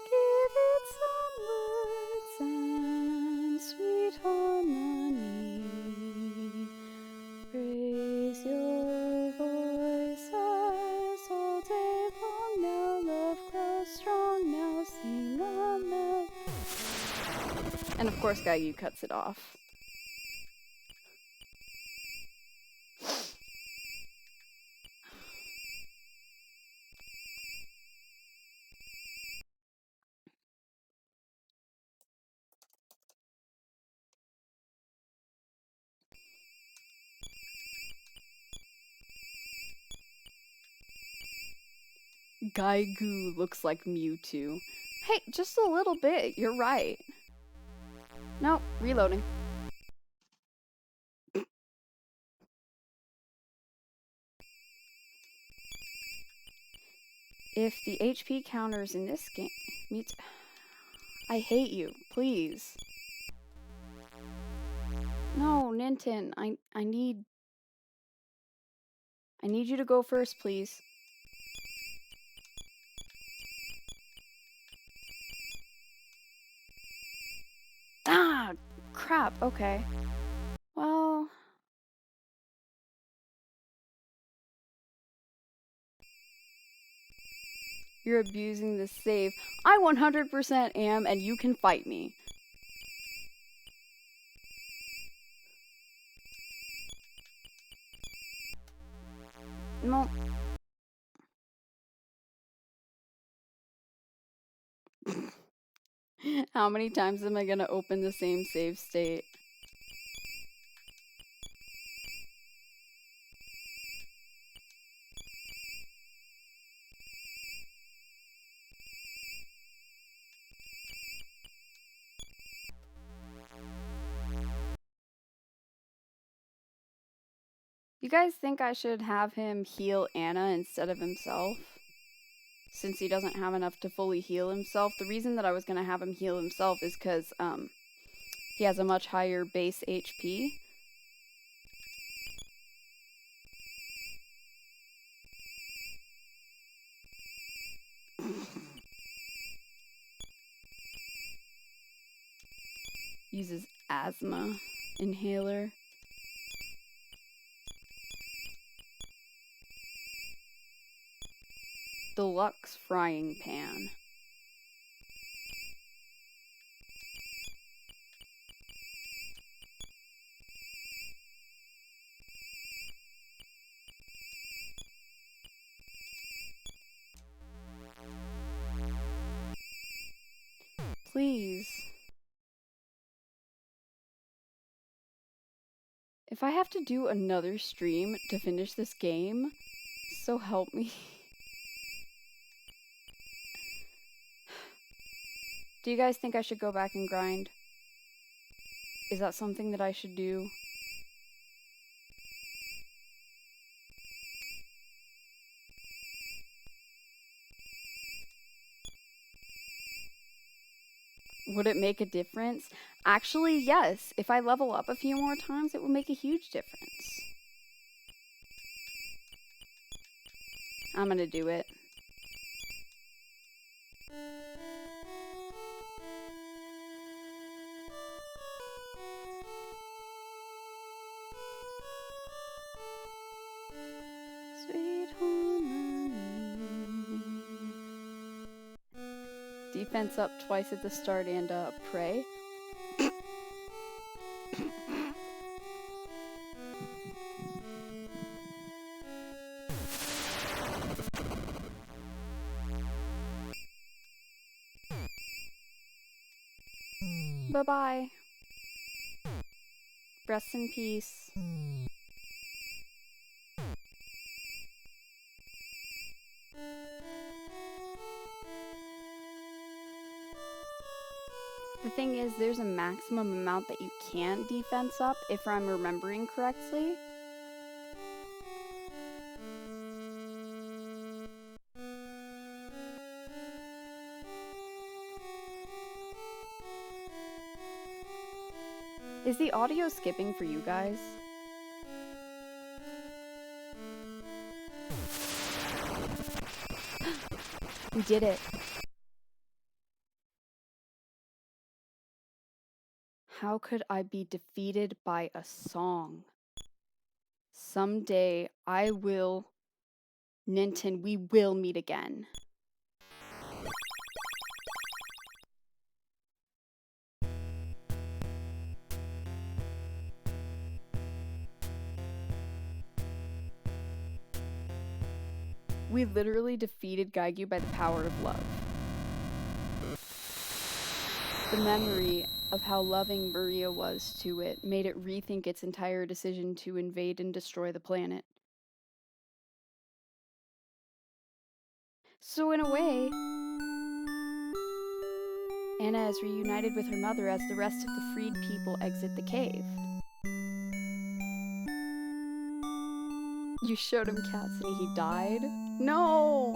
Give it some words and sweet harmony. Raise your voices all day long. Now love grows strong. Now sing a melody. And of course, Gaigu cuts it off. Gaigu looks like Mewtwo. Hey, just a little bit. You're right. Nope, reloading. If the HP counters in this game meets... I hate you. Please. No, Ninten. I need you to go first, please. Ah, crap. Okay. Well... You're abusing the save. I 100% am, and you can fight me. No. How many times am I gonna open the same save state? You guys think I should have him heal Anna instead of himself? Since he doesn't have enough to fully heal himself. The reason that I was going to have him heal himself is because he has a much higher base HP. Uses asthma inhaler. Deluxe frying pan. If I have to do another stream to finish this game, so help me. Do you guys think I should go back and grind? Is that something that I should do? Would it make a difference? Actually, yes. If I level up a few more times, it will make a huge difference. I'm gonna do it. Sweet harmony. Defense up twice at the start and pray. Bye-bye. Rest in peace. The thing is, there's a maximum amount that you can defense up, if I'm remembering correctly. Is the audio skipping for you guys? We did it. How could I be defeated by a song? Someday I will... Ninten, we will meet again. We literally defeated Gaigyu by the power of love. The memory of how loving Maria was to it made it rethink its entire decision to invade and destroy the planet. So in a way, Anna is reunited with her mother as the rest of the freed people exit the cave. You showed him cats and he died? No!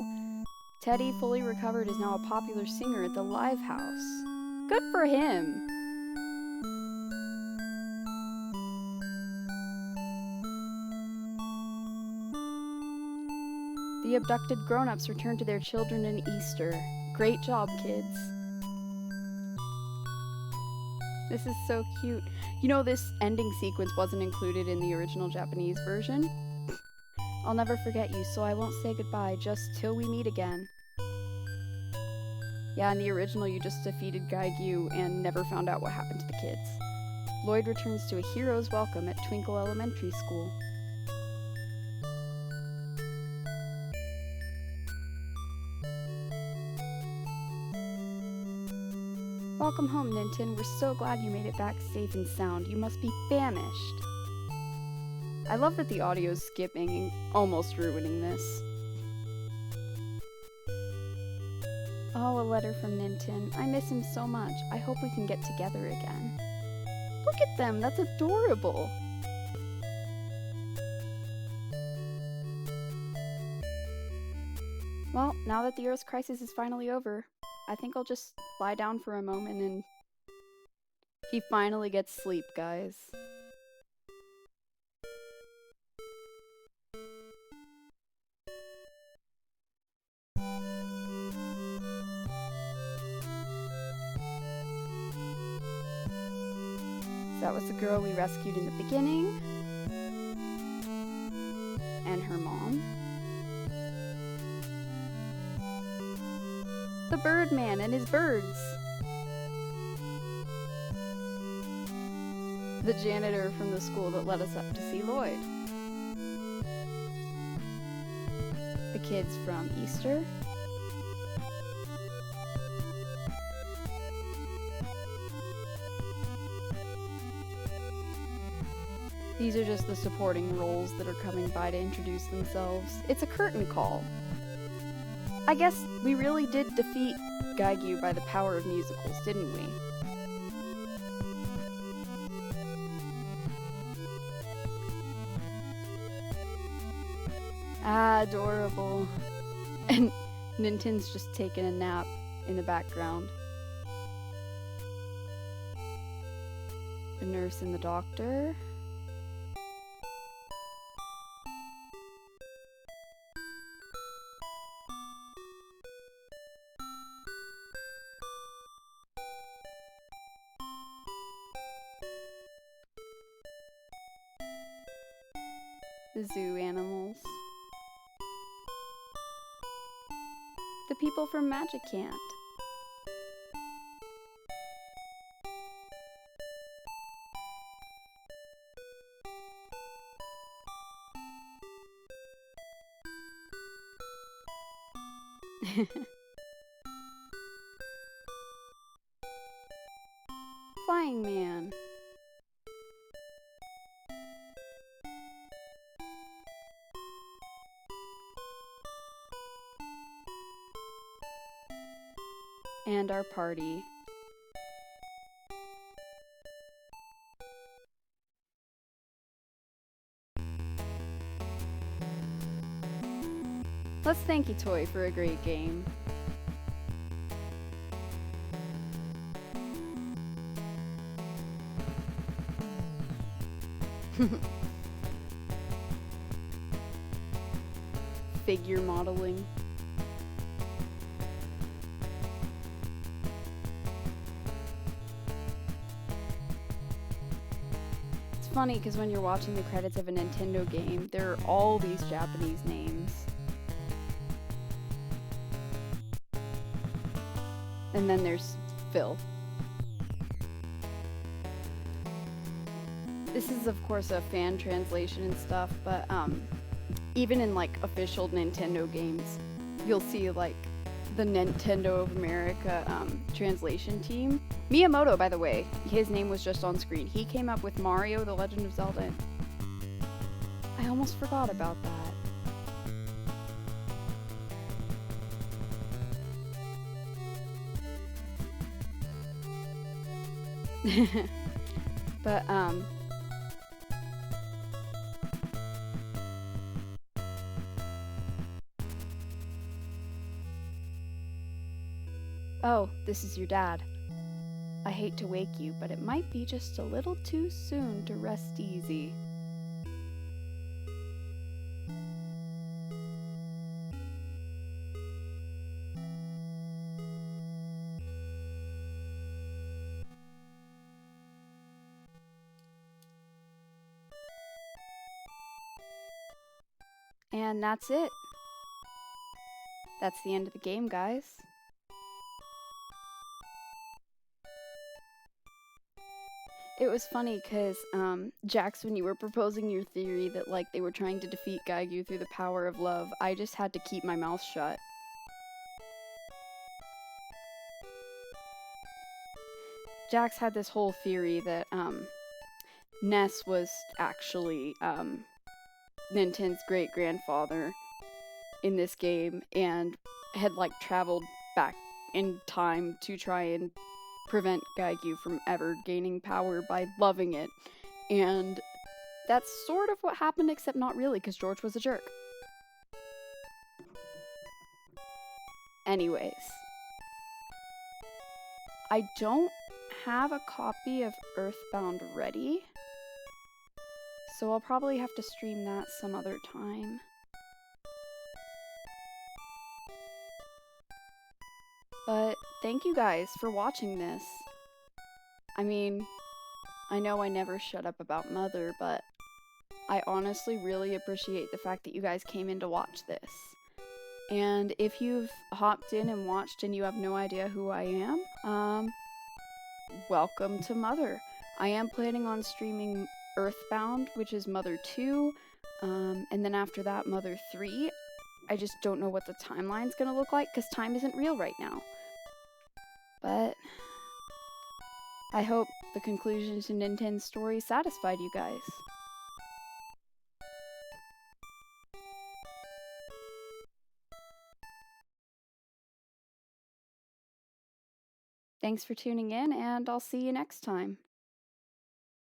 Teddy, fully recovered, is now a popular singer at the Live House. Good for him! The abducted grown-ups return to their children in Easter. Great job, kids. This is so cute. You know, this ending sequence wasn't included in the original Japanese version. I'll never forget you, so I won't say goodbye, just till we meet again. Yeah, in the original you just defeated Gaigyu and never found out what happened to the kids. Lloyd returns to a hero's welcome at Twinkle Elementary School. Welcome home, Ninten. We're so glad you made it back safe and sound. You must be famished. I love that the audio's skipping and almost ruining this. Oh, a letter from Ninten. I miss him so much. I hope we can get together again. Look at them, that's adorable. Well, now that the Earth's crisis is finally over, I think I'll just lie down for a moment and... He finally gets sleep, guys. That was the girl we rescued in the beginning. And her mom. The Birdman and his birds. The janitor from the school that let us up to see Lloyd. The kids from Easter. These are just the supporting roles that are coming by to introduce themselves. It's a curtain call. I guess we really did defeat Gaigyu by the power of musicals, didn't we? Adorable. And Ninten's just taking a nap in the background. The nurse and the doctor. The zoo animals. The people from Magicant. Flying man. And our party. Let's thank Toy for a great game. Figure modeling. It's funny because when you're watching the credits of a Nintendo game, there are all these Japanese names. And then there's Phil. This is of course a fan translation and stuff, but even in like official Nintendo games, you'll see like the Nintendo of America translation team. Miyamoto, by the way, his name was just on screen. He came up with Mario, The Legend of Zelda. I almost forgot about that. But oh, this is your dad. I hate to wake you, but it might be just a little too soon to rest easy. And that's it. That's the end of the game, guys. It was funny because, Jax, when you were proposing your theory that, like, they were trying to defeat Gaigyu through the power of love, I just had to keep my mouth shut. Jax had this whole theory that, Ness was actually, Ninten's great-grandfather in this game and had, like, traveled back in time to try and prevent Gaigyu from ever gaining power by loving it. And that's sort of what happened, except not really, because George was a jerk. Anyways. I don't have a copy of Earthbound ready, so I'll probably have to stream that some other time. But thank you guys for watching this. I mean, I know I never shut up about Mother, but I honestly really appreciate the fact that you guys came in to watch this. And if you've hopped in and watched and you have no idea who I am, welcome to Mother. I am planning on streaming Earthbound, which is Mother 2, and then after that, Mother 3. I just don't know what the timeline's gonna look like, because time isn't real right now. But I hope the conclusion to Ninten's story satisfied you guys. Thanks for tuning in, and I'll see you next time.